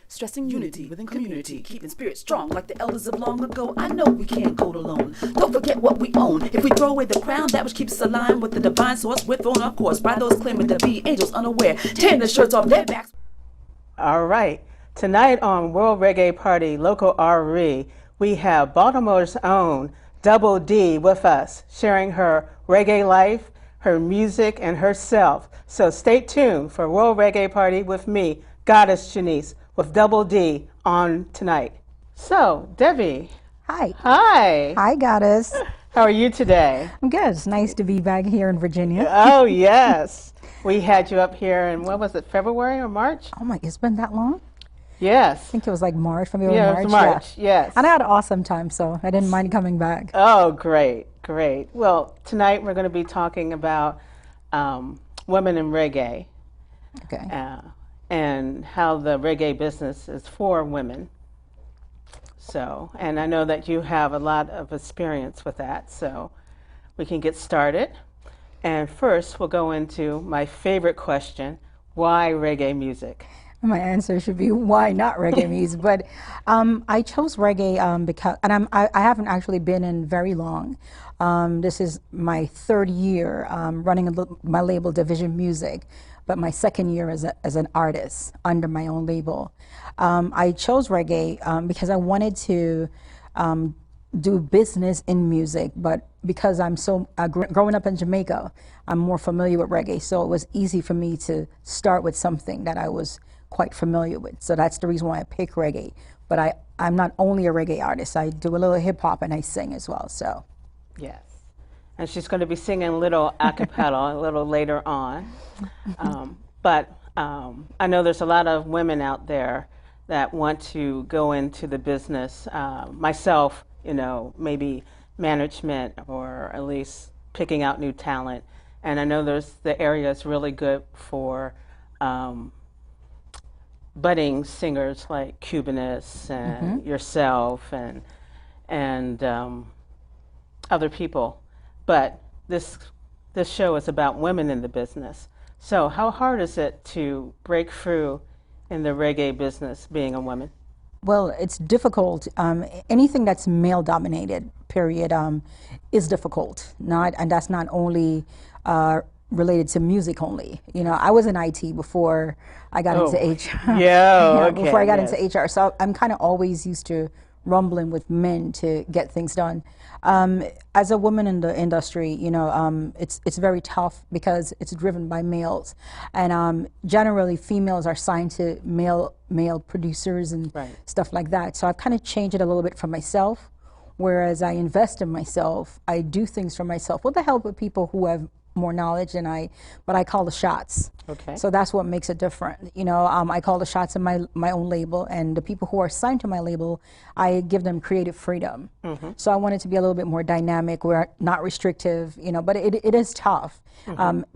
Stressing unity within community, keeping spirits strong like the elders of long ago. I know we can't go it alone. Don't forget what we own. If we throw away the crown, that which keeps us aligned with the divine source, we're thrown off course by those claiming to be angels unaware, tearing the shirts off their backs. All right. Tonight on World Reggae Party Local RE, we have Baltimore's own DDee with us, sharing her reggae life, her music, and herself. So stay tuned for World Reggae Party with me, Goddess Janice, with DDee on tonight. So, Debbie. Hi. Hi. Hi, Goddess. How are you today? I'm good. It's nice to be back here in Virginia. Oh, yes. We had you up here in, what was it, February or March? Oh my, it's been that long? Yes. I think it was like March, February, yeah, March. It was March, yes. And I had an awesome time, so I didn't mind coming back. Oh, great, great. Well, tonight we're going to be talking about women in reggae. Okay. And how the reggae business is for women. So, and I know that you have a lot of experience with that, so we can get started. And first, we'll go into my favorite question, why reggae music? My answer should be why not reggae music, but I chose reggae because, and I haven't actually been in very long. This is my third year running my label Division Music, but my second year as an artist under my own label. I chose reggae because I wanted to do business in music, but because I'm so, growing up in Jamaica, I'm more familiar with reggae, so it was easy for me to start with something that I was quite familiar with. So that's the reason why I pick reggae. But I'm not only a reggae artist, I do a little hip hop and I sing as well, so. Yes. And she's going to be singing a little a cappella a little later on. But I know there's a lot of women out there that want to go into the business. Myself, you know, maybe management or at least picking out new talent. And I know the area is really good for budding singers like Cubanists and yourself and other people. But this show is about women in the business. So how hard is it to break through in the reggae business being a woman? Well, it's difficult. Anything that's male dominated, period, is difficult. And that's not only related to music only. You know, I was in IT before I got into HR. Yeah, okay, before I got into HR. So I'm kind of always used to rumbling with men to get things done. As a woman in the industry, you know, it's very tough because it's driven by males, and generally females are signed to male producers and stuff like that. So I've kind of changed it a little bit for myself, whereas I invest in myself. I do things for myself with the help of people who have more knowledge than but I call the shots. Okay. So that's what makes it different. You know, I call the shots in my own label, and the people who are signed to my label, I give them creative freedom. So I want it to be a little bit more dynamic, where not restrictive, you know, but it is tough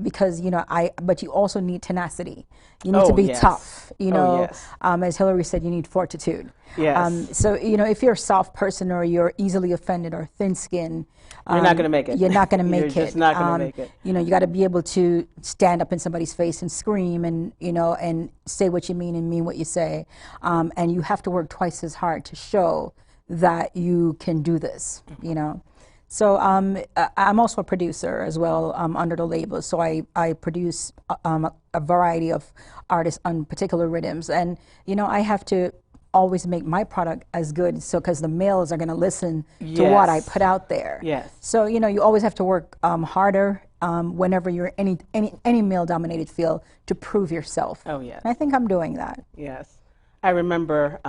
because, you know, but you also need tenacity. You need to be tough, you know, as Hillary said, you need fortitude. Yes. So, you know, if you're a soft person or you're easily offended or thin-skinned, you're not going to make it. You're not going to make it. You're just not going to make it. You know, you got to be able to stand up in somebody's face and scream and, you know, and say what you mean and mean what you say. And you have to work twice as hard to show that you can do this, you know. So I'm also a producer as well under the label. So I produce a variety of artists on particular rhythms. And, you know, I have to always make my product as good, so because the males are going to listen to what I put out there. Yes. So, you know, you always have to work harder whenever you're any male-dominated field to prove yourself. Oh, yes. And I think I'm doing that. Yes. I remember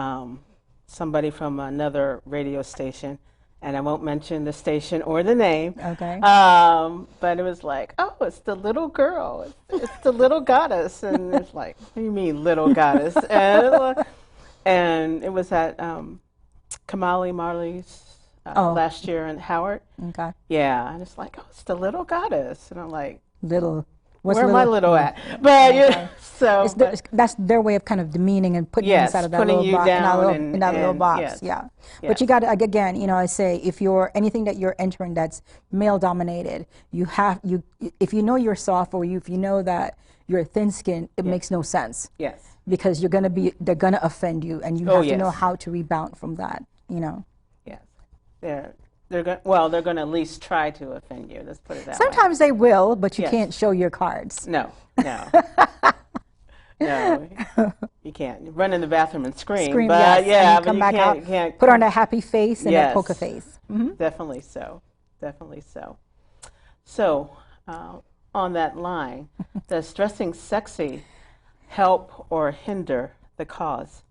somebody from another radio station, and I won't mention the station or the name. Okay. But it was like, oh, it's the little girl. It's the little goddess. And it's like, what do you mean, little goddess? And it was at Kamali Marley's last year in Howard. Okay. Yeah, and it's like, oh, it's the little goddess. And I'm like, little. Where am I little at? But okay. So that's their way of kind of demeaning and putting you inside of that little box, in that little box. Yeah. But you got to, again, you know, I say if you're anything that you're entering that's male dominated, if you know you're soft, or if you know that you're thin skinned, it makes no sense. Yes. because they're gonna offend you, and you Oh, have to know yes. how to rebound from that. You know. Yes. They're going to at least try to offend you. Let's put it that way. Sometimes they will, but you Yes. can't show your cards. No. No, you can't. You run in the bathroom and scream, yes, but yeah, and but come you back can't, out, can't put on a happy face and a Yes. poker face. Definitely so. Definitely so. So, on that line, does dressing sexy help or hinder the cause?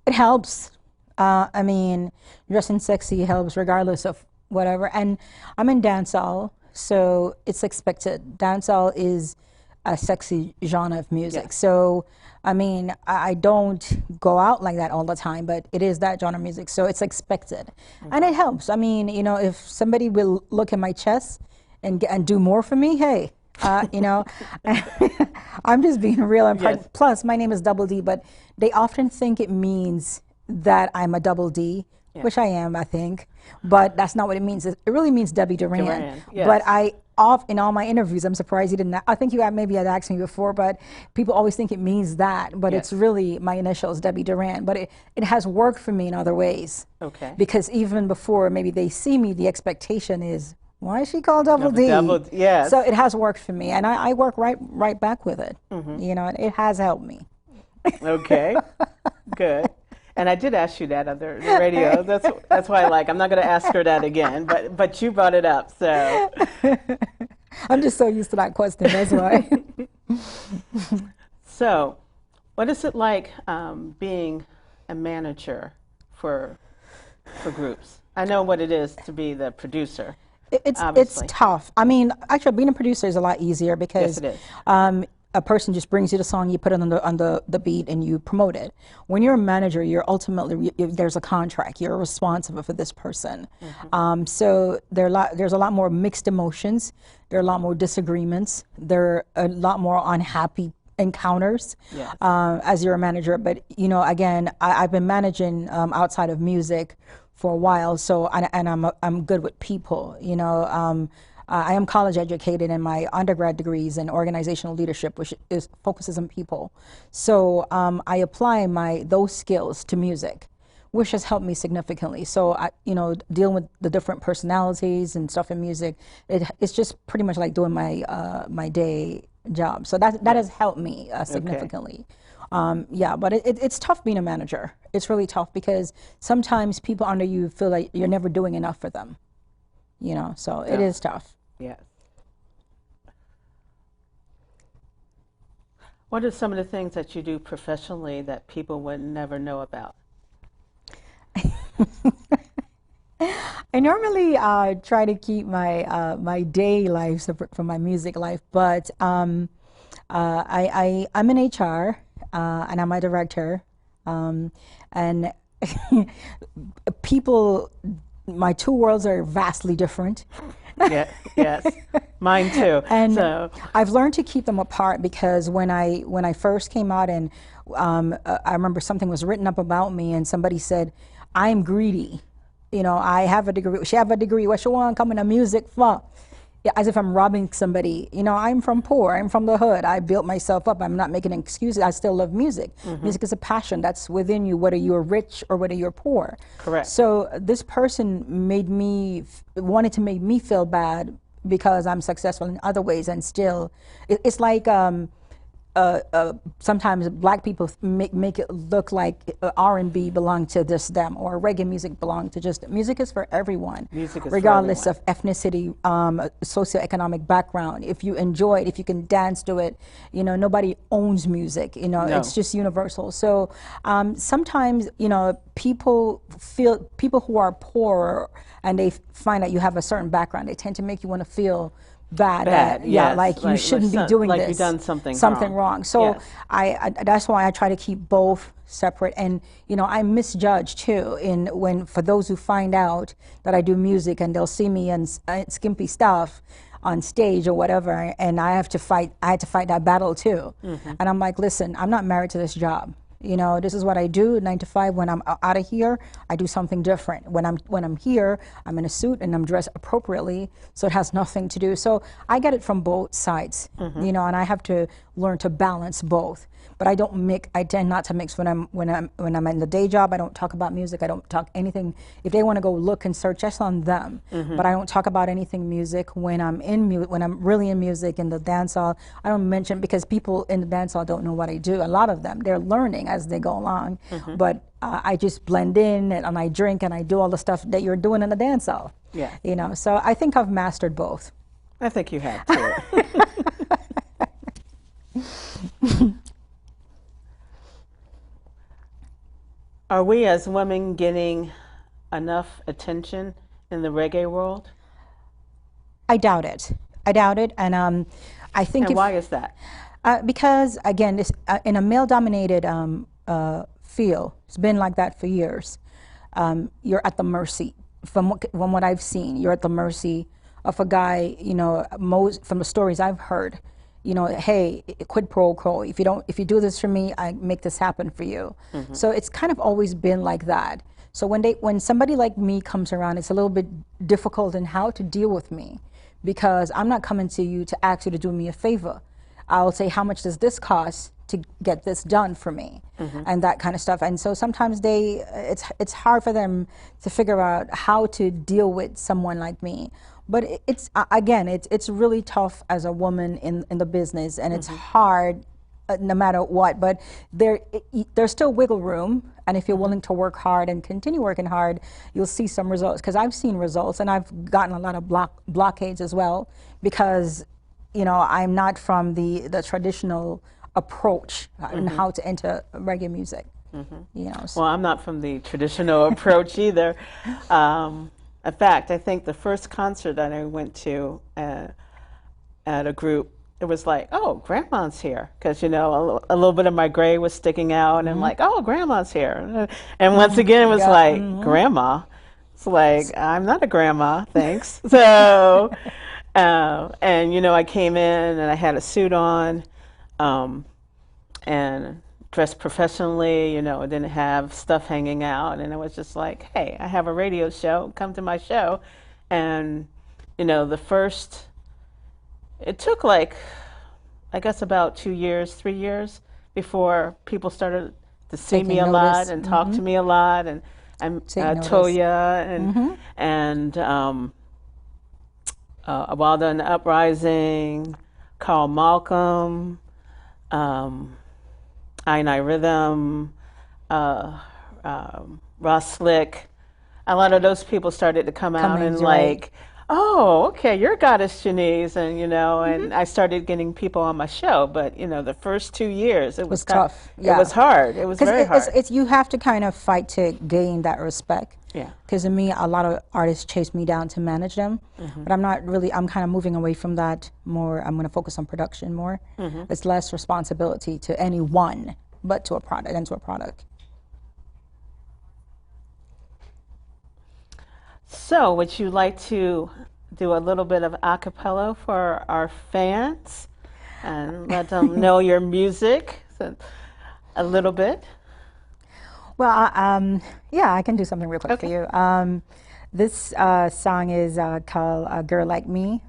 It helps. I mean, dressing sexy helps regardless of whatever. And I'm in dancehall, so it's expected. Dancehall is a sexy genre of music. Yes. So, I mean, I don't go out like that all the time, but it is that genre of music, so it's expected. And it helps. I mean, you know, if somebody will look at my chest and do more for me, hey, you know, I'm just being real. And Yes. plus, my name is Double D, but they often think it means that I'm a double D, Yeah. which I am, I think. But that's not what it means. It really means Debbie Duran. Duran, yes. But in all my interviews, I'm surprised you didn't. I think you maybe had asked me before, but people always think it means that. But it's Yes. really my initials, Debbie Duran. But it has worked for me in other ways. Okay. Because even before maybe they see me, the expectation is, why is she called Double D? Yes. So it has worked for me, and I work right back with it. You know, it has helped me. Okay. Good. And I did ask you that on the radio. That's why I'm not going to ask her that again. But you brought it up, so. I'm just so used to that question. That's why. So, what is it like being a manager for groups? I know what it is to be the producer. It's obviously. tough. I mean, actually, being a producer is a lot easier because Yes, it is. A person just brings you the song, you put it on the beat, and you promote it. When you're a manager, you're ultimately there's a contract. You're responsible for this person. So there's a lot more mixed emotions. There are a lot more disagreements. There are a lot more unhappy encounters Yes. as you're a manager. But you know, again, I've been managing outside of music for a while, so and I'm good with people. You know, I am college educated, and my undergrad degrees in organizational leadership, which focuses on people. So I apply those skills to music, which has helped me significantly. So you know, dealing with the different personalities and stuff in music, it's just pretty much like doing my day job. So that has helped me significantly. Yeah, but it's tough being a manager. It's really tough because sometimes people under you feel like you're never doing enough for them. You know, so it is tough. Yes. What are some of the things that you do professionally that people would never know about? I normally try to keep my day life separate from my music life, but I'm in HR and I'm a director, and people, my two worlds are vastly different. Yeah, yes, mine too. And so I've learned to keep them apart because when I first came out, and I remember something was written up about me, and somebody said, "I'm greedy." You know, I have a degree. She have a degree. What she want come in the music for? Yeah, as if I'm robbing somebody. You know, I'm from poor. I'm from the hood. I built myself up. I'm not making excuses. I still love music. Music is a passion that's within you, whether you're rich or whether you're poor. Correct. So this person wanted to make me feel bad because I'm successful in other ways, and still, it's like sometimes black people make it look like R&B belong to them, or reggae music belong to just. Music is for everyone, Music is regardless for of ethnicity, socioeconomic background. If you enjoy it, if you can dance to it, you know, nobody owns music. You know, No. it's just universal. So sometimes, you know, people who are poor and they find that you have a certain background, they tend to make you want to feel bad, yeah, yes. like you shouldn't be doing like this. you've done something wrong. So Yes. I that's why I try to keep both separate. And you know, I misjudge too for those who find out that I do music and they'll see me in skimpy stuff on stage or whatever, and I had to fight that battle too. And I'm like, listen, I'm not married to this job. You know, this is what I do 9 to 5. When I'm out of here, I do something different. When I'm here, I'm in a suit and I'm dressed appropriately, so it has nothing to do. So I get it from both sides, you know, and I have to learn to balance both. but I don't mix. I tend not to mix when I'm in the day job. I don't talk about music. I don't talk anything. If they want to go look and search, that's on them. But I don't talk about anything music when I'm when I'm really in music in the dance hall. I don't mention, because people in the dance hall don't know what I do. A lot of them, they're learning as they go along. But I just blend in and I drink and I do all the stuff that you're doing in the dance hall. Yeah. You know, so I think I've mastered both. I think you have too. Are we as women getting enough attention in the reggae world? I doubt it. I doubt it, and I think. And why is that? Because again, this in a male-dominated field, it's been like that for years. You're at the mercy. From what I've seen, you're at the mercy of a guy. You know, from the stories I've heard. You know, hey, quid pro quo. If you do this for me, I make this happen for you. So it's kind of always been like that. So when somebody like me comes around, it's a little bit difficult in how to deal with me, because I'm not coming to you to ask you to do me a favor. I'll say, how much does this cost to get this done for me, and that kind of stuff. And so sometimes it's hard for them to figure out how to deal with someone like me. But it's really tough as a woman in the business, and it's hard no matter what. But there's still wiggle room, and if you're willing to work hard and continue working hard, you'll see some results. Because I've seen results, and I've gotten a lot of blockades as well, because I'm not from the traditional approach on how to enter reggae music. So. Well, I'm not from the traditional approach either. In fact, I think the first concert that I went to at a group, it was like, oh, Grandma's here. Because, a little bit of my gray was sticking out. And I'm like, oh, Grandma's here. And once again, it was like, Grandma? It's like, I'm not a grandma, thanks. So, and, I came in and I had a suit on and dressed professionally, I didn't have stuff hanging out, and I was just like, hey, I have a radio show, come to my show. And, it took like, I guess about 2 years, 3 years before people started to see me a lot and talk to me a lot, and Toya and Wilder and the Uprising, Carl Malcolm, I Rhythm, Ross Slick. A lot of those people started to come out and like, oh, okay, you're Goddess Shanice, and and I started getting people on my show. But the first 2 years it was tough. It was hard. It was very hard. You have to kind of fight to gain that respect. Yeah. Because to me, a lot of artists chase me down to manage them, but I'm not really. I'm kind of moving away from that more. I'm going to focus on production more. It's less responsibility to anyone, but to a product and to a product. So, would you like to do a little bit of a cappella for our fans and let them know your music a little bit? Well, yeah, I can do something real quick for you. This song is called "A Girl Like Me."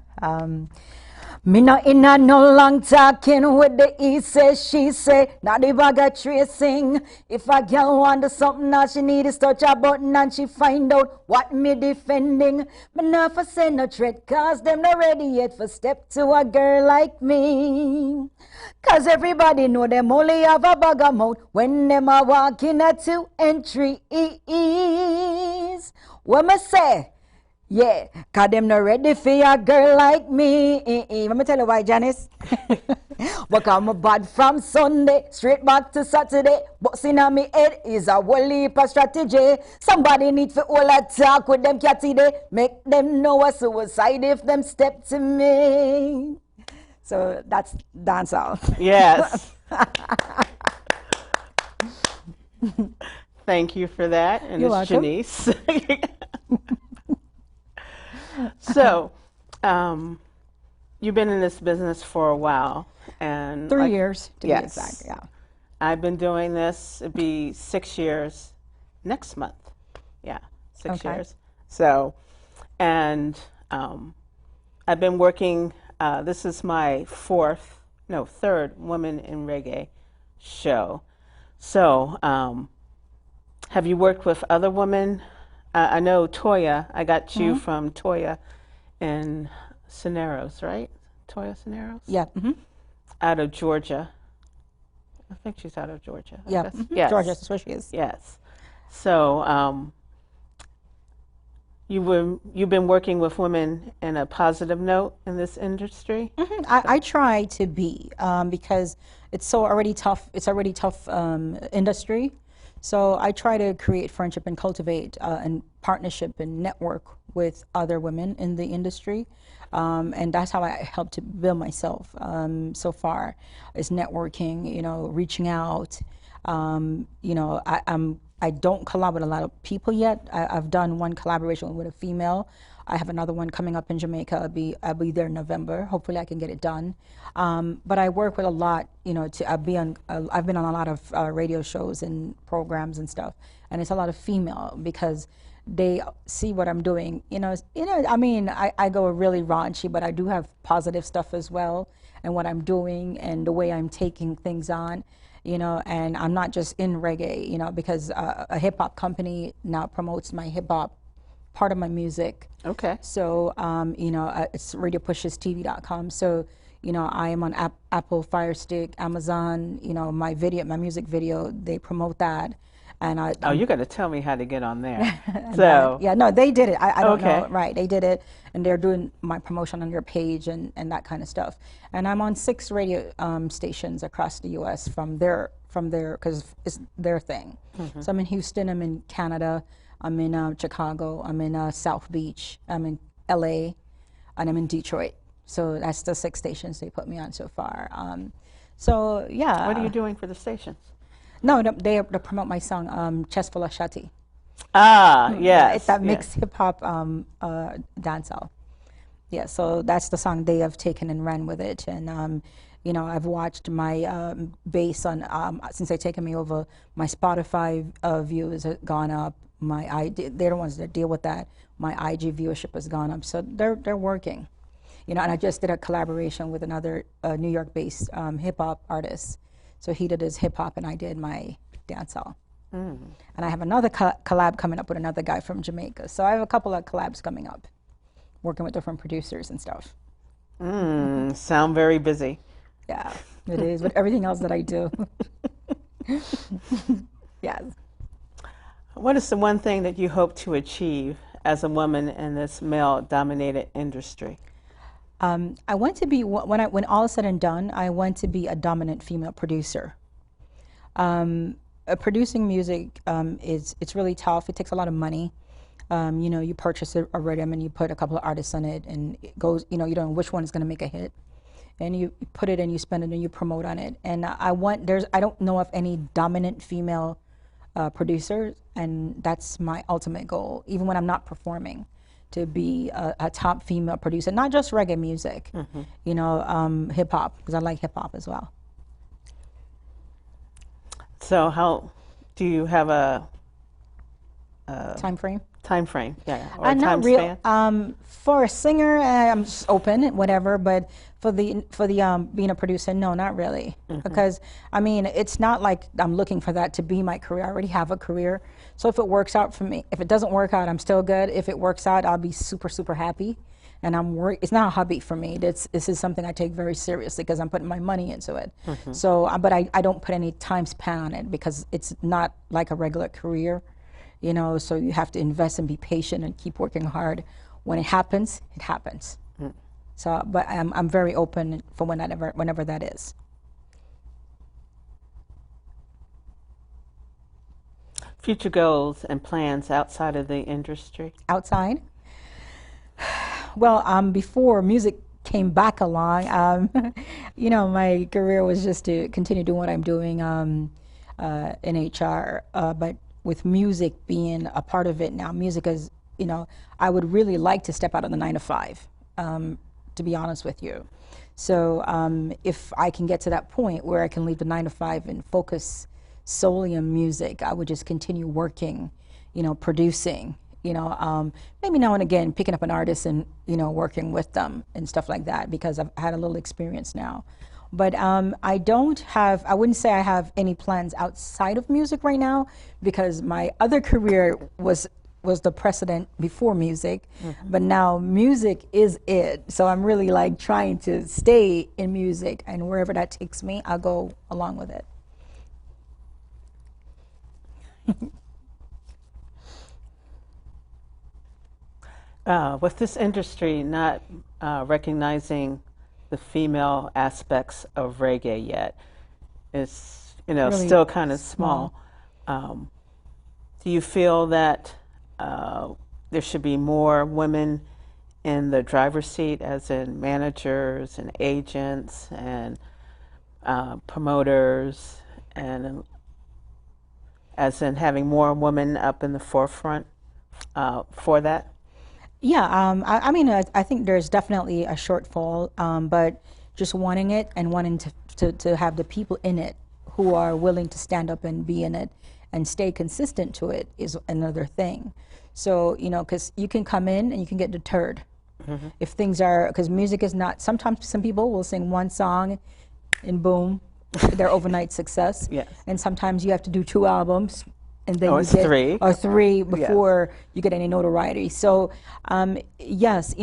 Me not inna no long talking with the he say, she say, not the bag of tracing. If a girl want to something, all she need is touch a button and she find out what me defending. Me not for say no threat, cause them not ready yet for step to a girl like me. Cause everybody know them only have a bag of mouth when them a walking at 2 and 3 ease. What me say? Yeah, cause them not ready for a girl like me. Let me tell you why, Janice. But I'm bad from Sunday, straight back to Saturday. Busting on me head is a whole heap of strategy. Somebody need to all a talk with them catty day. Make them know a suicide if them step to me. So that's dancehall. Yes. Thank you for that. And You're it's welcome. Janice. So, you've been in this business for a while, and 3 years to yes. be exact. Yeah. I've been doing this. It'd be 6 years next month. Yeah, 6 Okay. years. So, and I've been working. This is my third Woman in Reggae show. So, have you worked with other women? I know Toya. I got you from Toya in Cineros, right? Toya Cineros? Yeah. Out of Georgia. I think she's out of Georgia. I Yeah. guess. Yes. Georgia, that's where she is. Yes. So, you've been working with women in a positive note in this industry? I try to be because it's already tough. It's already tough industry. So I try to create friendship and cultivate and partnership and network with other women in the industry. And that's how I help to build myself so far, is networking, reaching out. I don't collab with a lot of people yet. I've done one collaboration with a female. I have another one coming up in Jamaica. I'll be there in November. Hopefully I can get it done. But I work with a lot, I've been on a lot of radio shows and programs and stuff. And it's a lot of female because they see what I'm doing. I go really raunchy, but I do have positive stuff as well, and what I'm doing and the way I'm taking things on, and I'm not just in reggae, because a hip hop company now promotes my hip hop part of my music. Okay. So, it's RadioPushesTV.com. So, I am on Apple Fire Stick, Amazon, my music video, they promote that. And you got to tell me how to get on there. No, they did it. I don't Okay. know. Right, they did it, and they're doing my promotion on their page and that kind of stuff. And I'm on 6 radio stations across the U.S. from there, because it's their thing. So I'm in Houston, I'm in Canada, I'm in Chicago, I'm in South Beach, I'm in L.A., and I'm in Detroit. So that's the 6 stations they put me on so far. So yeah. What are you doing for the stations? No, they promote my song, Chestful of Shati. Ah, yes. It's that mixed hip hop dancehall. Yeah, so that's the song they have taken and ran with it. And, I've watched my base on, since they've taken me over, my Spotify views have gone up. They're the ones that deal with that. My IG viewership has gone up. So they're working. And I just did a collaboration with another New York-based hip hop artist. So he did his hip hop and I did my dancehall. And I have another collab coming up with another guy from Jamaica. So I have a couple of collabs coming up, working with different producers and stuff. Sound very busy. Yeah, it is, with everything else that I do. Yes. What is the one thing that you hope to achieve as a woman in this male-dominated industry? I want to be, when all is said and done, I want to be a dominant female producer. Producing music it's really tough. It takes a lot of money. You purchase a rhythm and you put a couple of artists on it, and it goes. You don't know which one is going to make a hit, and you put it and you spend it and you promote on it. And I don't know of any dominant female producers, and that's my ultimate goal. Even when I'm not performing, to be a top female producer, not just reggae music, hip hop, because I like hip hop as well. So how do you have a Time frame? time frame? Yeah, or a Not time real. span? For a singer, I'm just open, whatever. But for the being a producer, no, not really. Because it's not like I'm looking for that to be my career. I already have a career. So if it works out for me, if it doesn't work out, I'm still good. If it works out, I'll be super, super happy. And it's not a hobby for me. This is something I take very seriously because I'm putting my money into it. So, but I don't put any time span on it because it's not like a regular career. So you have to invest and be patient and keep working hard. When it happens, it happens. So, but I'm very open for whenever that is. Future goals and plans outside of the industry? Outside? Well, before music came back along, my career was just to continue doing what I'm doing in HR, but with music being a part of it now, music is, I would really like to step out of the 9-to-5, to be honest with you. So if I can get to that point where I can leave the 9-to-5 and focus solely on music, I would just continue working, producing, maybe now and again picking up an artist and, working with them and stuff like that, because I've had a little experience now But I wouldn't say I have any plans outside of music right now, because my other career was the precedent before music, but now music is it. So I'm really like trying to stay in music, and wherever that takes me, I'll go along with it. With this industry not recognizing the female aspects of reggae yet, it's Really still kind of small. Do you feel that there should be more women in the driver's seat, as in managers and agents and promoters, and as in having more women up in the forefront for that? Yeah, I mean, I think there's definitely a shortfall, but just wanting it and wanting to have the people in it who are willing to stand up and be in it and stay consistent to it is another thing. So, because you can come in and you can get deterred if things are, because music is not, sometimes some people will sing one song and boom, their overnight success. Yes. And sometimes you have to do 2 albums, and then Or you get three. or 3 before you get any notoriety. So yes,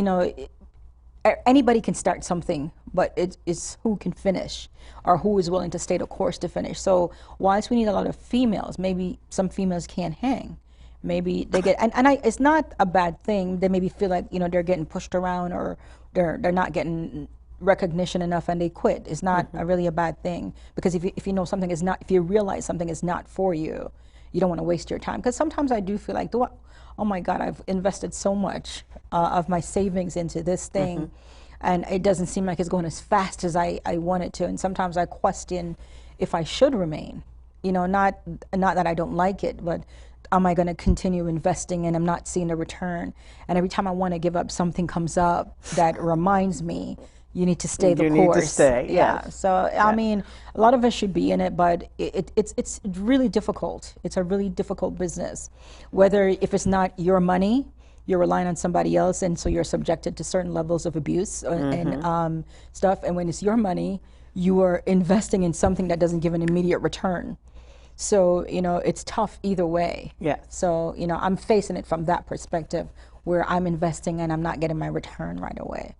anybody can start something, but it's who can finish or who is willing to stay the course to finish. So whilst we need a lot of females, maybe some females can't hang. Maybe they get, it's not a bad thing. They maybe feel like, they're getting pushed around, or they're not getting recognition enough and they quit. It's not really a bad thing, because if you know something is not, if you realize something is not for you, you don't want to waste your time. Because sometimes I do feel like, oh my God, I've invested so much of my savings into this thing, and it doesn't seem like it's going as fast as I want it to. And sometimes I question if I should remain. Not that I don't like it, but am I going to continue investing and I'm not seeing a return? And every time I want to give up, something comes up that reminds me, you need to stay the course. You need to stay, yeah. yes. So I mean, a lot of us should be in it, but it's really difficult. It's a really difficult business. Whether if it's not your money, you're relying on somebody else, and so you're subjected to certain levels of abuse and stuff. And when it's your money, you are investing in something that doesn't give an immediate return. So it's tough either way. Yeah. So I'm facing it from that perspective, where I'm investing and I'm not getting my return right away.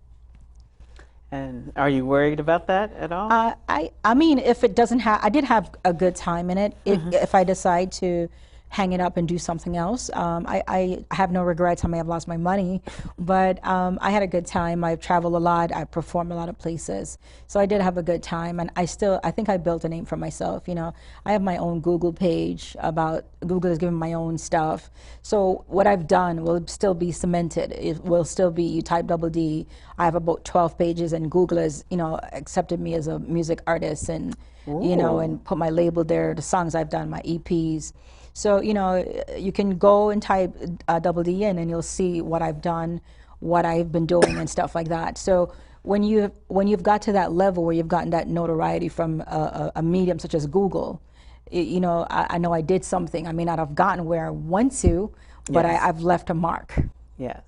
And are you worried about that at all? I mean, if it doesn't have, I did have a good time in it. If I decide to hang it up and do something else, I have no regrets. I may have lost my money, but I had a good time. I travel a lot. I perform a lot of places. So I did have a good time, and I think I built a name for myself. I have my own Google page about, Google is giving my own stuff. So what I've done will still be cemented. It will still be, you type DDee, I have about 12 pages, and Google has, accepted me as a music artist, and, and put my label there, the songs I've done, my EPs. So, you can go and type DDee in, and you'll see what I've done, what I've been doing, and stuff like that. So when you've got to that level where you've gotten that notoriety from a medium such as Google, I know I did something. I may not have gotten where I want to, but Yes. I've left a mark. Yes.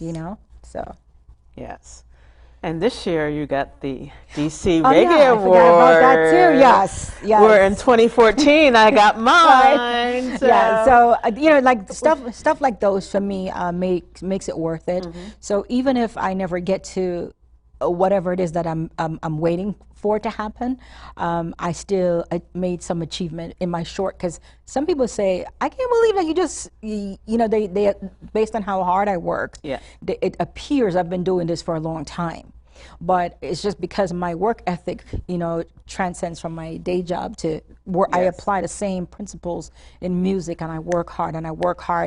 So. Yes. And this year you got the DC Oh, Reggae yeah, I Award. forgot about that too. Yes, yes. Where in 2014 I got mine. So. Yeah, so like stuff like those for me makes it worth it. So even if I never get to whatever it is that I'm waiting for to happen, I made some achievement in my short. Because some people say, I can't believe that you just they based on how hard I worked. Yeah. It appears I've been doing this for a long time. But it's just because my work ethic, transcends from my day job to where I Yes. apply the same principles in music, and I work hard,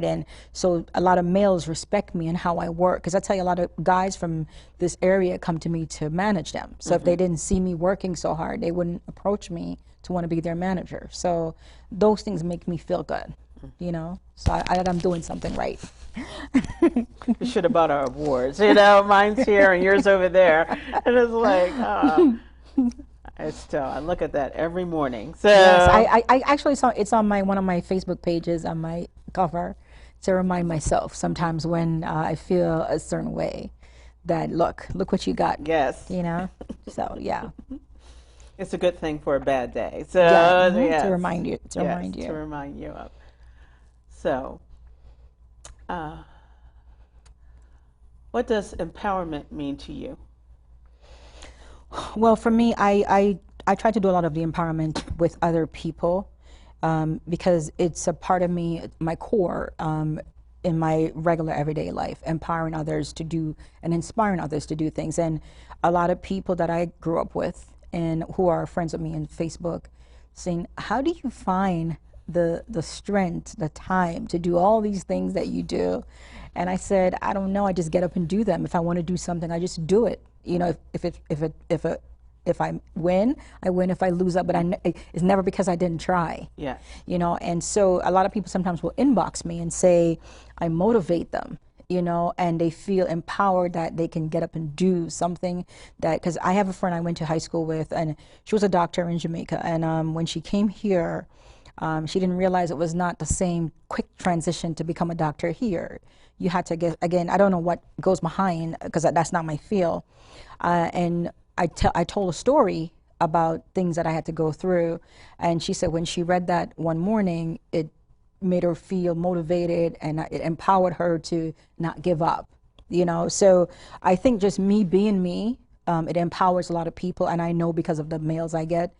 and so a lot of males respect me and how I work. Because I tell you, a lot of guys from this area come to me to manage them. So if they didn't see me working so hard, they wouldn't approach me to want to be their manager. So those things make me feel good, So I'm doing something right. We should have bought our awards. Mine's here and yours over there. And it's like, I look at that every morning. So Yes, I actually saw it's on one of my Facebook pages on my cover to remind myself sometimes when I feel a certain way that look what you got. Yes. So yeah. It's a good thing for a bad day. So Yeah, yes. to remind you. To Yes, remind you. to remind you of. So, what does empowerment mean to you? Well, for me, I try to do a lot of the empowerment with other people because it's a part of me, my core, in my regular everyday life, empowering others to do and inspiring others to do things. And a lot of people that I grew up with and who are friends with me on Facebook saying, how do you find the strength, the time to do all these things that you do? And I said, I don't know. I just get up and do them. If I want to do something, I just do it. You know, if I win, I win. If I lose, but it's never because I didn't try. Yeah. You know, and so a lot of people sometimes will inbox me and say, I motivate them, you know, and they feel empowered that they can get up and do something that, because I have a friend I went to high school with, and she was a doctor in Jamaica. And when she came here, she didn't realize it was not the same quick transition to become a doctor here. You had to get, again, I don't know what goes behind, because that's not my field. And I told a story about things that I had to go through. And she said when she read that one morning, it made her feel motivated and it empowered her to not give up, you know? So I think just me being me, it empowers a lot of people. And I know because of the mails I get,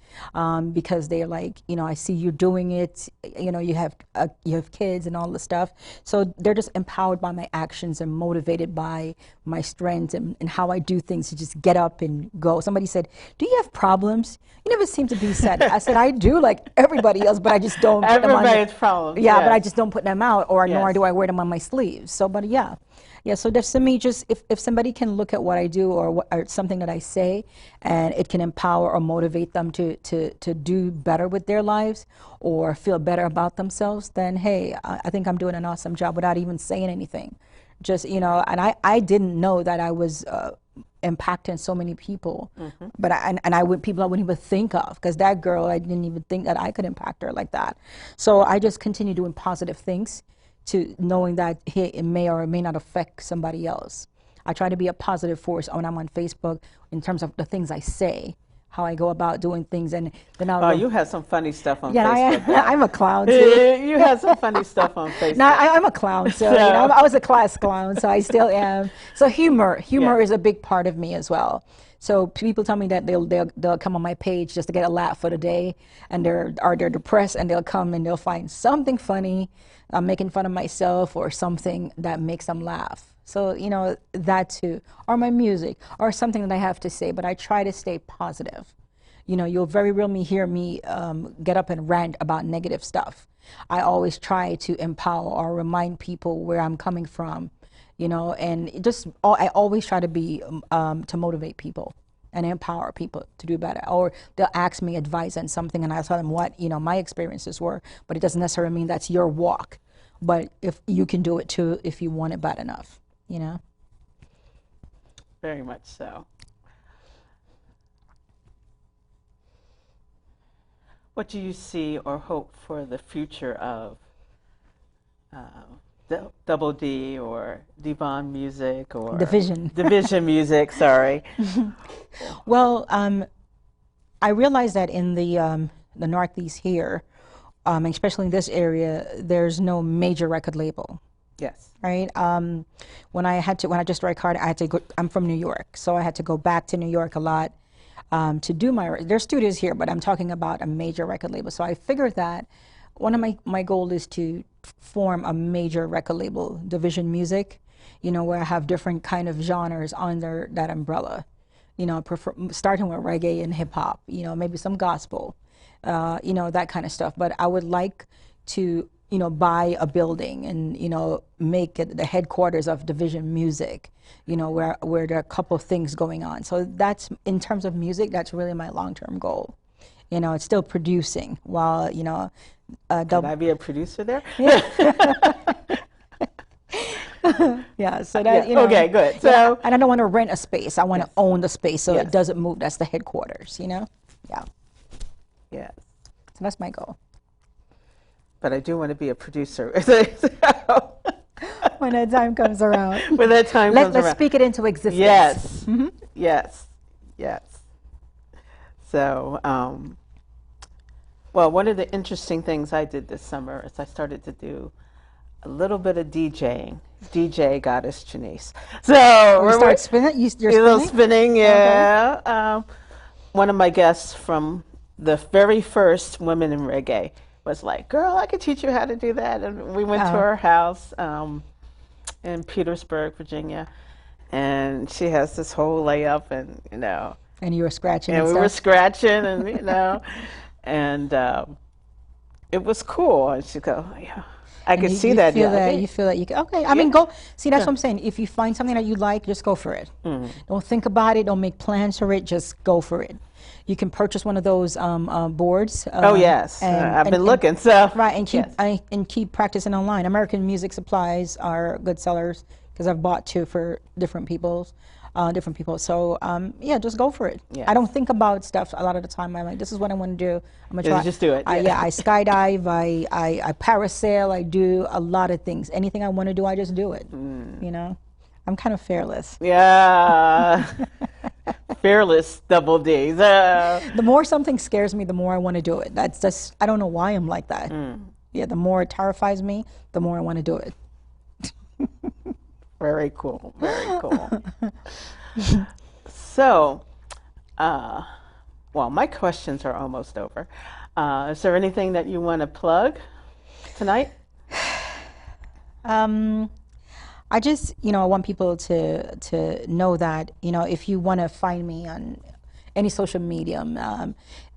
because they're like, you know, I see you doing it, you know, you have kids and all the stuff. So they're just empowered by my actions and motivated by my strength and how I do things to just get up and go. Somebody said, do you have problems? You never seem to be sad. I said, I do, like everybody else, but I just don't put them on. Everybody's problems. Yeah, yes. but I just don't put them out, or Yes. nor do I wear them on my sleeves. So, but yeah. Yeah, so that's to me, just if somebody can look at what I do or something that I say, and it can empower or motivate them to do better with their lives or feel better about themselves, then hey, I think I'm doing an awesome job without even saying anything. Just, you know, and I didn't know that I was impacting so many people, but people I wouldn't even think of, because that girl, I didn't even think that I could impact her like that. So I just continue doing positive things, to knowing that hey, it may or may not affect somebody else. I try to be a positive force when I'm on Facebook in terms of the things I say, how I go about doing things, and then I'll. You have some funny stuff on yeah, Facebook. I'm a clown too. You have some funny stuff on Facebook. No, I'm a clown, so you know, I was a class clown, so I still am. So humor Yeah. is a big part of me as well. So people tell me that they'll come on my page just to get a laugh for the day, and they're depressed, and they'll come and they'll find something funny. I'm making fun of myself or something that makes them laugh. So, you know, that too, or my music, or something that I have to say, but I try to stay positive. You know, you'll very rarely hear me get up and rant about negative stuff. I always try to empower or remind people where I'm coming from, you know, and I always try to be, to motivate people and empower people to do better. Or they'll ask me advice on something and I'll tell them what, you know, my experiences were, but it doesn't necessarily mean that's your walk. But if you can do it too, if you want it bad enough, you know? Very much so. What do you see or hope for the future of Double D or Devon Music or Division Music? Sorry. Well, I realize that in the Northeast here, especially in this area, there's no major record label. Yes. Right. When I just started recording, I had to go. I'm from New York, so I had to go back to New York a lot to do there's studios here, but I'm talking about a major record label. So I figured that one of my goal is to form a major record label, Division Music, you know, where I have different kind of genres under that umbrella, you know, starting with reggae and hip hop, you know, maybe some gospel, you know, that kind of stuff. But I would like to, you know, buy a building and, you know, make it the headquarters of Division Music, you know, where there are a couple of things going on. So that's, in terms of music, that's really my long-term goal. You know, it's still producing while, you know, Can I be a producer there? Yeah, so that, you know. Okay, good. So, So, and I don't want to rent a space. I want to own the space so Yes. it doesn't move. That's the headquarters, you know? Yeah. yes. So that's my goal. But I do want to be a producer. When that time comes around. When that time comes Let's around. speak it into existence. Yes. Yes. Yes. So, well, one of the interesting things I did this summer is I started to do a little bit of DJing. DJ Goddess Janice. So You start spinning? You're a little spinning? spinning, yeah. One of my guests from the very first Women in Reggae was like, "Girl, I could teach you how to do that." And we went to her house in Petersburg, Virginia, and she has this whole layup, and And you were scratching and and we were stuff? scratching, and and it was cool. And she'd go, "Yeah, I could see that." Feel Yeah, that you feel that you can. Okay, I mean, go. See, that's what I'm saying. If you find something that you like, just go for it. Don't think about it. Don't make plans for it. Just go for it. You can purchase one of those boards. Oh yes, I've been looking. So Right, and keep yes. and keep practicing online. American Music Supplies are good sellers because I've bought two for different people. So yeah, just go for it. Yes. I don't think about stuff a lot of the time. I'm like, this is what I want to do. I'm gonna Yeah, try. just do it, yeah. Yeah, I skydive. I parasail. I do a lot of things. Anything I want to do, I just do it. I'm kind of fearless. Yeah. Fearless double D. The more something scares me, the more I want to do it. That's just, I don't know why I'm like that. Yeah, the more it terrifies me, the more I want to do it. Very cool. Very cool. So, well, my questions are almost over. Is there anything that you want to plug tonight? I just, I want people to know that, if you want to find me on any social medium,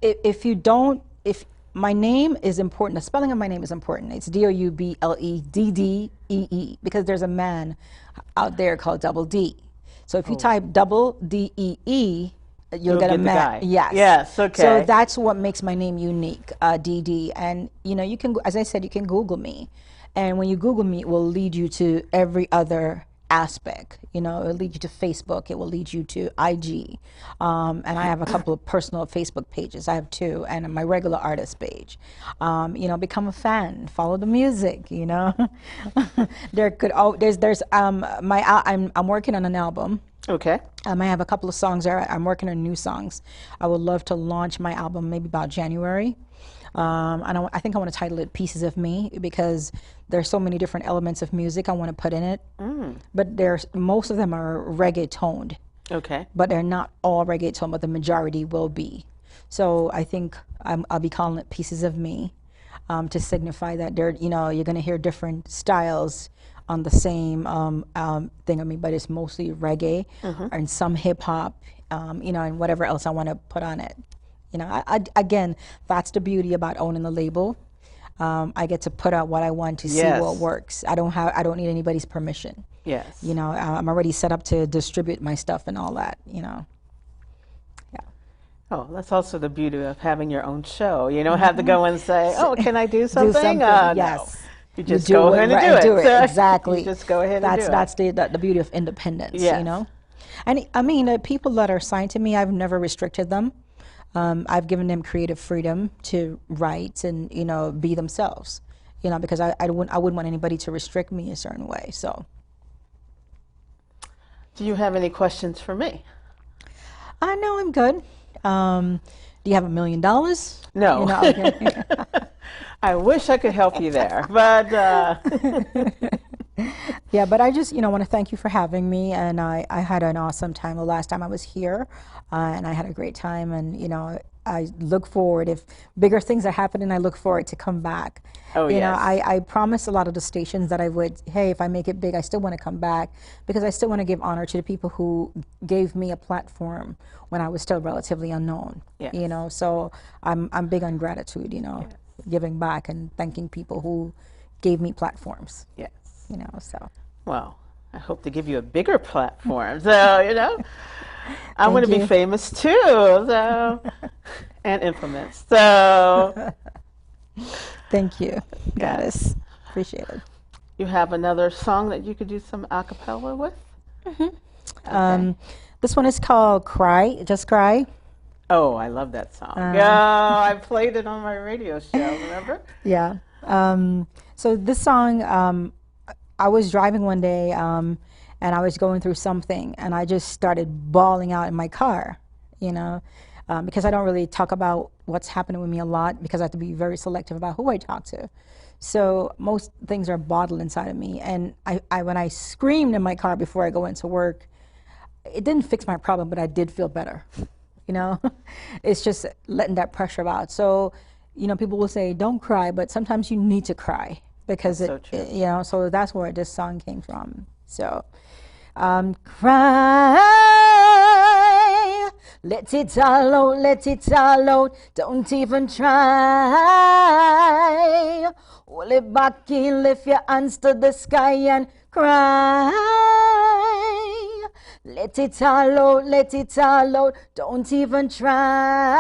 if my name is important, the spelling of my name is important. It's DOUBLE because there's a man out there called Double D. So if you type double DEE, you'll get a the man. guy. Yes. Yes. Okay. So that's what makes my name unique, DD. And you can, as I said, you can Google me. And when you Google me, it will lead you to every other aspect. It will lead you to Facebook. It will lead you to IG. And I have a couple of personal Facebook pages. I have two, and my regular artist page. Become a fan. Follow the music. I'm working on an album. Okay. I have a couple of songs there. I'm working on new songs. I would love to launch my album maybe about January. And I think I want to title it Pieces of Me because there's so many different elements of music I want to put in it. But most of them are reggae toned. Okay. But they're not all reggae toned, but the majority will be. So I think I'll be calling it Pieces of Me to signify that you're going to hear different styles on the same thing of me, but it's mostly reggae and some hip hop, and whatever else I want to put on it. Again, that's the beauty about owning the label. I get to put out what I want to see what works. I don't need anybody's permission. Yes. I'm already set up to distribute my stuff and all that. Yeah. Oh, that's also the beauty of having your own show. You don't have to go and say, "Oh, can I do something?" Do something. No. Yes. You just go ahead and do it. Exactly. You just go ahead and do it. That's the beauty of independence. Yes. And I mean, the people that are signed to me, I've never restricted them. I've given them creative freedom to write and be themselves, because I wouldn't want anybody to restrict me a certain way. So, do you have any questions for me? No, I'm good. Do you have $1 million? No. I wish I could help you there, but yeah, but I just want to thank you for having me, and I had an awesome time the last time I was here, and I had a great time, and I look forward, if bigger things are happening, I look forward to come back. Oh, yes. I promised a lot of the stations that I would, hey, if I make it big, I still want to come back, because I still want to give honor to the people who gave me a platform when I was still relatively unknown. Yes. So I'm big on gratitude, yes. Giving back and thanking people who gave me platforms. Yes. So. Well, I hope to give you a bigger platform. So, I want to be famous too, so, and infamous. So, thank you, Goddess. Appreciate it. You have another song that you could do some a cappella with? Okay. This one is called "Cry." Just cry. Oh, I love that song. Yeah, I played it on my radio show. Remember? Yeah. So this song, I was driving one day, and I was going through something, and I just started bawling out in my car. because I don't really talk about what's happening with me a lot because I have to be very selective about who I talk to. So most things are bottled inside of me. And when I screamed in my car before I go into work, it didn't fix my problem, but I did feel better. You know, it's just letting that pressure out. So, you know, people will say, don't cry, but sometimes you need to cry because you know, so that's where this song came from. So, cry, let it all out, let it all out, don't even try. Hold it back in, lift your hands to the sky and cry. Let it all out, let it all out, don't even try.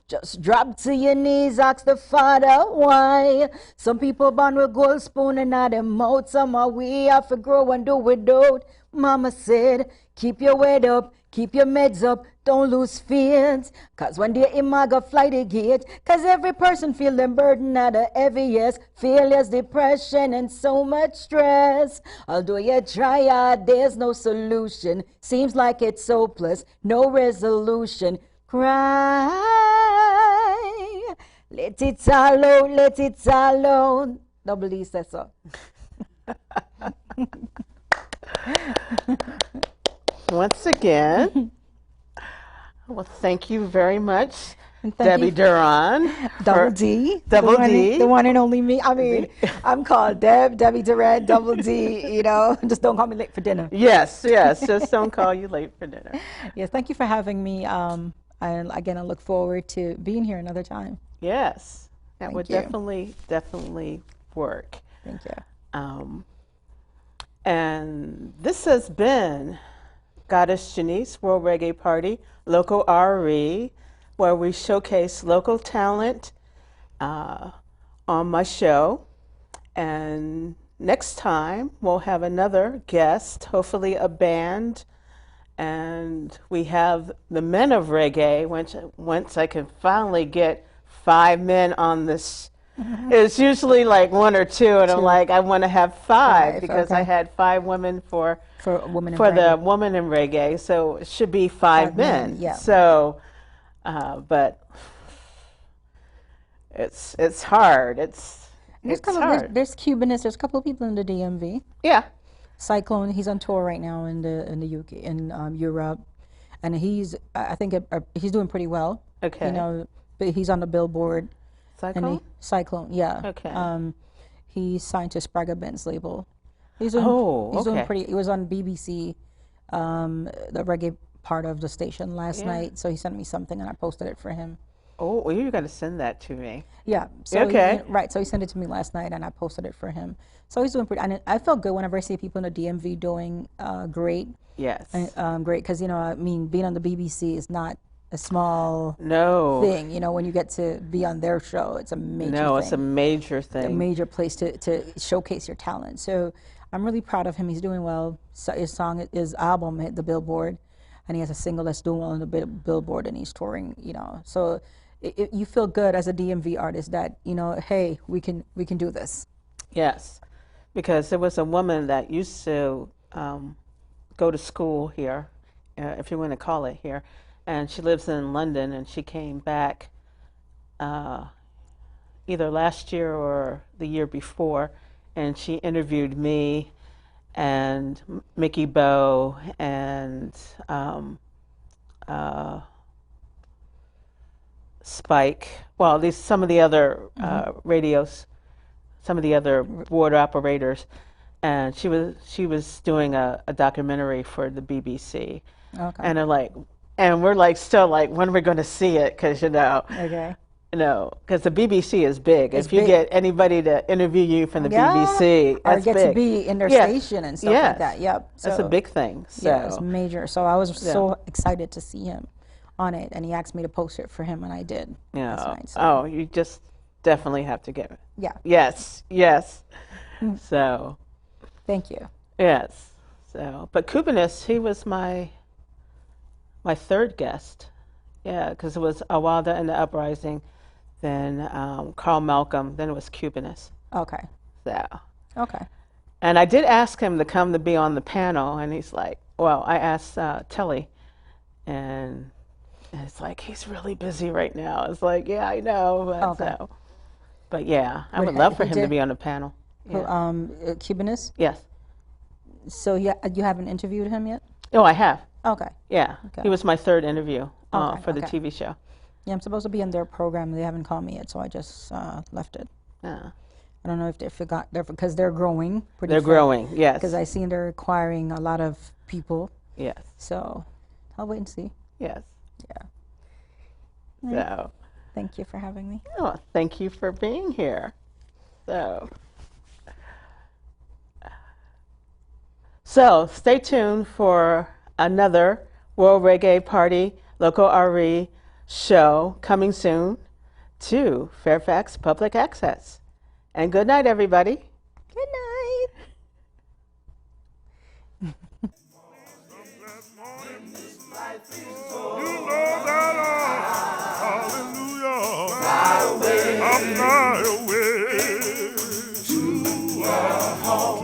Just drop to your knees, ask the Father why. Some people born with gold spoon and out their mouth. Some are we have to grow and do without. Mama said, keep your weight up, keep your meds up, don't lose faith. Cause one day it might go fly the gate. Cause every person feel the burden of the heaviest. Failures, depression, and so much stress. Although you try hard, there's no solution. Seems like it's hopeless, no resolution. Cry, let it all out, let it all out. Double D says so. Once again, well, thank you very much, Thank Debbie you. Duran. Double D. Double D. D. The one and only me. I mean, I'm called Debbie Duran, Double D, you know. Just don't call me late for dinner. Yes, yes. Just don't call you late for dinner. Yes, thank you for having me. And again, I look forward to being here another time. Yes, that Thank would you. definitely work. Thank you. And this has been Goddess Janice World Reggae Party, Local RE, where we showcase local talent on my show. And next time we'll have another guest, hopefully a band. And we have the men of reggae, once I can finally get 5 men on this. It's usually like 1 or 2, and I'm like, I want to have 5 because I had 5 women for women in the reggae. woman in reggae, so it should be 5 men. Yeah. So, but it's hard. It's hard. There's Cubanists. There's a couple of people in the DMV. Yeah. Cyclone. He's on tour right now in the UK in Europe, and I think he's doing pretty well. Okay. You know, but he's on the Billboard. Cyclone? Cyclone, yeah. Okay. He's signed to Sprague Benz label. He's doing pretty. He was on BBC, the reggae part of the station last night. So he sent me something, and I posted it for him. Oh, well, you got to send that to me. Yeah. So okay. Right. So he sent it to me last night, and I posted it for him. So he's doing pretty. And I felt good whenever I see people in the DMV doing great. Yes. Great, because I mean, being on the BBC is not a small thing. You know, when you get to be on their show, it's a major thing. No, it's a major thing. A major place to showcase your talent. So I'm really proud of him. He's doing well. So his album hit the Billboard, and he has a single that's doing well on the Billboard, and he's touring. You know, so you feel good as a DMV artist that hey, we can do this. Yes, because there was a woman that used to go to school here, if you want to call it here. And she lives in London, and she came back either last year or the year before, and she interviewed me and Mickey Bowe and Spike. Well, at least some of the other radios, some of the other board operators, and she was doing a documentary for the BBC. Okay. And they're like. And we're like still like, when are we going to see it? Because okay. Because the BBC is big. If you get anybody to interview you from the BBC, or that's get big. to be in their station and stuff like that. Yep. So, that's a big thing. So. Yeah, it's major. So I was so excited to see him on it, and he asked me to post it for him, and I did. Yeah. Night, so. Oh, you just definitely have to get it. Yeah. Yes. Yes. So. Thank you. Yes. So, but Cubanist, he was my third guest, because it was Awalda and the Uprising, then Carl Malcolm, then it was Cubanist. Okay. So. Okay. And I did ask him to come to be on the panel, and he's like, well, I asked Telly, and And it's like, he's really busy right now. It's like, yeah, I know. But, Okay. but yeah, I But would love he for him to did- be on the panel. Who, Yeah. Cubanist. Yes. So you haven't interviewed him yet? Oh, I have. Okay. Yeah. Okay. He was my third interview Okay, for the okay. TV show. Yeah, I'm supposed to be in their program. They haven't called me yet, so I just left it. Yeah. I don't know if they forgot. Because they're growing pretty They're fast. growing. Yes. Because I seen they're acquiring a lot of people. Yes. So I'll wait and see. Yes. Yeah. So, Thank you for having me. oh, thank you for being here. So stay tuned for another World Reggae Party Local RE show coming soon to Fairfax Public Access. And good night, everybody. Good night. You know that, hallelujah, I'm fly away.